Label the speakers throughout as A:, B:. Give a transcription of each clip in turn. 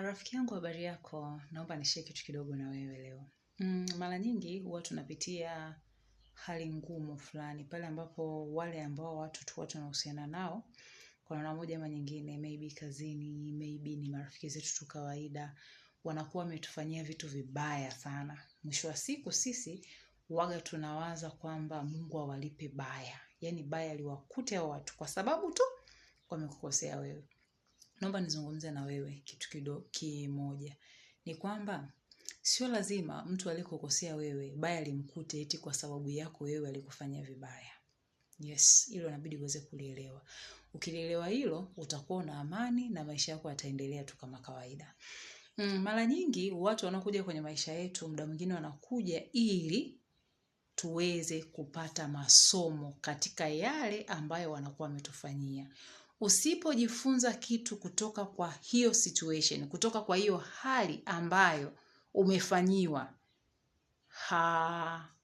A: Rafiki yangu, habari yako? Naomba nishare kitu kidogo na wewe leo. Mara nyingi huwa tunapitia hali ngumu fulani pale ambapo wale ambao watu tu tunahusiana nao kwa namna moja ama nyingine, maybe kazini, maybe ni marafiki zetu tu kawaida, wanakuwa wametufanyia vitu vibaya sana. Mwisho wa siku sisi huwaga tunawaza kwamba Mungu awalipe baya. Yaani baya liwakute hao watu kwa sababu tu wamekukosea wewe. Naomba nizungumze na wewe kitu kidogo kimoja. Ni kwamba sio lazima mtu alikukosea wewe baya limkute eti kwa sababu yako wewe alikufanyia vibaya. Yes, hilo inabidi uweze kulielewa. Ukilielewa hilo, utakuwa na amani na maisha yako yataendelea tu kama kawaida. Mara nyingi watu wanakuja kwenye maisha yetu, muda mwingine wanakuja ili tuweze kupata masomo katika yale ambayo wanakuwa wametufanyia. Usipojifunza kitu kutoka kwa hiyo situation, kutoka kwa hiyo hali ambayo umefanyiwa,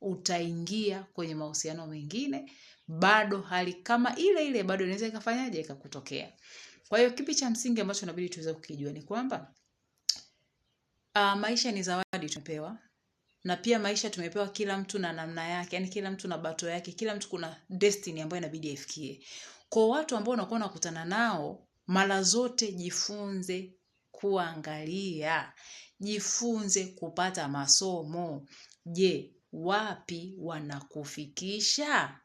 A: utaingia kwenye mahusiano mengine, bado hali kama ile ile bado inaweza ikafanyaje ikakutokea. Kwa hiyo kipi cha msingi ambacho inabidi tuweze kukijua ni kwamba maisha ni zawadi tumepewa, na pia maisha tumepewa kila mtu na namna yake, yani kila mtu na bato yake, kila mtu kuna destiny ambayo inabidi afikie. Kwa watu ambao unakuwa unakutana nao, mara zote jifunze kuangalia, jifunze kupata masomo. Je, wapi wanakufikisha?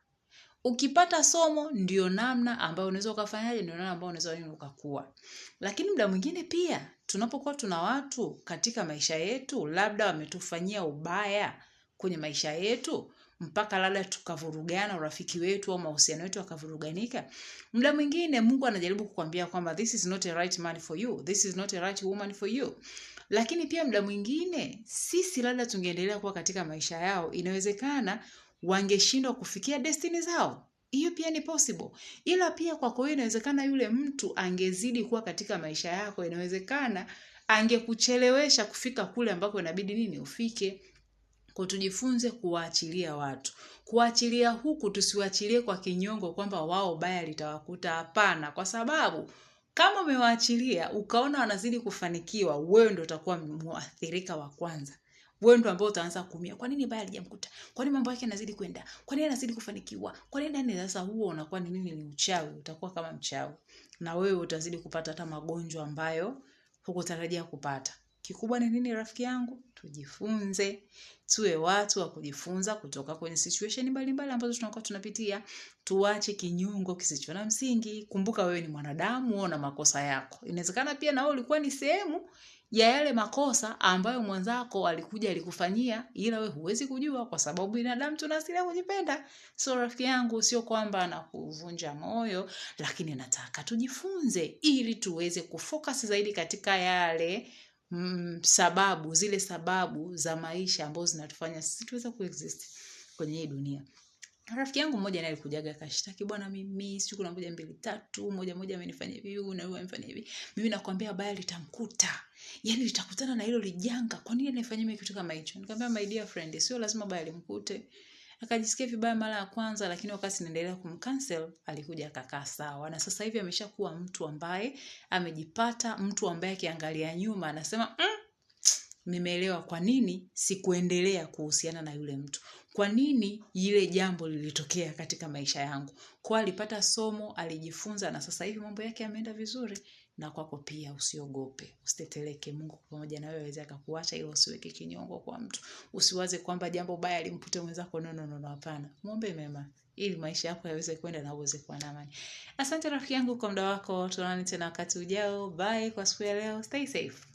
A: Ukipata somo ndio namna ambayo unaweza ukafanyaje, ndio namna ambayo unaweza ukakua. Lakini muda mwingine pia tunapokuwa tuna watu katika maisha yetu, labda wametufanyia ubaya kwenye maisha yetu, mpaka labda tukavurugana urafiki wetu au mahusiano yetu yakavuruganika. Muda mwingine Mungu anajaribu kukwambia kwamba this is not a right man for you, this is not a right woman for you. Lakini pia muda mwingine sisi labda tungeendelea kuwa katika maisha yao, inawezekana wangeshindwa kufikia destiny zao. Hiyo pia ni possible. Ila pia kwako wewe inawezekana yule mtu angezidi kuwa katika maisha yako, inawezekana angekuchelewesha kufika kule ambako inabidi nini ufike. Kwa tujifunze kuwaachilia watu. Kuachilia huku tusiwaachilie kwa kinyongo kwamba wao baya litawakuta, hapana, kwa sababu kama umewaachilia ukaona wanazidi kufanikiwa, wewe ndio utakuwa muathirika wa kwanza. Wewe ndio ambao utaanza kuumia. Kwa nini baya lijamkuta? Kwa nini mambo yake yanazidi kwenda? Kwa nini anazidi kufanikiwa? Kwa nini nani? Sasa huo unakuwa ni nini? Ni uchawi. Utakuwa kama mchawi. Na wewe utazidi kupata hata magonjwa ambayo hukutarajia kupata. Kikubwa ni nini rafiki yangu? Tujifunze. Tuwe watu wa kujifunza kutoka kwenye situation mbalimbali ambazo tunakuwa tunapitia. Tuache kinyongo kisicho na msingi. Kumbuka wewe ni mwanadamu, una makosa yako. Inawezekana pia na wewe ulikuwa ni sehemu ya yale makosa ambayo mwenzako alikuja alikufanyia, ila wewe huwezi kujua kwa sababu binadamu tuna asili ya kujipenda. So rafiki yangu, sio kwamba nakuvunja moyo, lakini nataka tujifunze ili tuweze kufocus zaidi katika yale sababu, zile sababu za maisha ambazo zinatufanya sisi tuweze kuexist kwenye hii dunia. Rafiki yangu mmoja naye alikujaga akashtaki, bwana mimi sio kuna moja mbili tatu, moja amenifanyia hivi na huyu amenifanyia hivi. Mimi nakwambia baya litamkuta. Yaani litakutana na hilo lijanga. Kwa nini anifanyia mimi kitu kama hicho? Nikamwambia my dear friend, sio lazima baya limkute. Akajisikia vibaya mara ya kwanza, lakini wakati naendelea kumcancel alikuja akakaa sawa. Na sasa hivi ameshakuwa mtu ambaye amejipata, mtu ambaye akiangalia nyuma anasema nimeelewa kwa nini sikuendelea kuhusiana na yule mtu. Kwa nini ile jambo lilitokea katika maisha yangu. Kwa alipata somo, alijifunza na sasa hivi mambo yake yameenda vizuri. Na kwako pia usiogope, usiteteleke. Mungu pamoja na wewe aweze akakuacha ili usiweke kinyongo kwa mtu. Usiwaze kwamba jambo baya limpute mwenzako, no, hapana. Muombe mema ili maisha yako yaweze kwenda na uweze kuwa na amani. Asante rafiki yangu kwa muda wako. Tuonane tena wakati ujao. Bye kwa siku ya leo. Stay safe.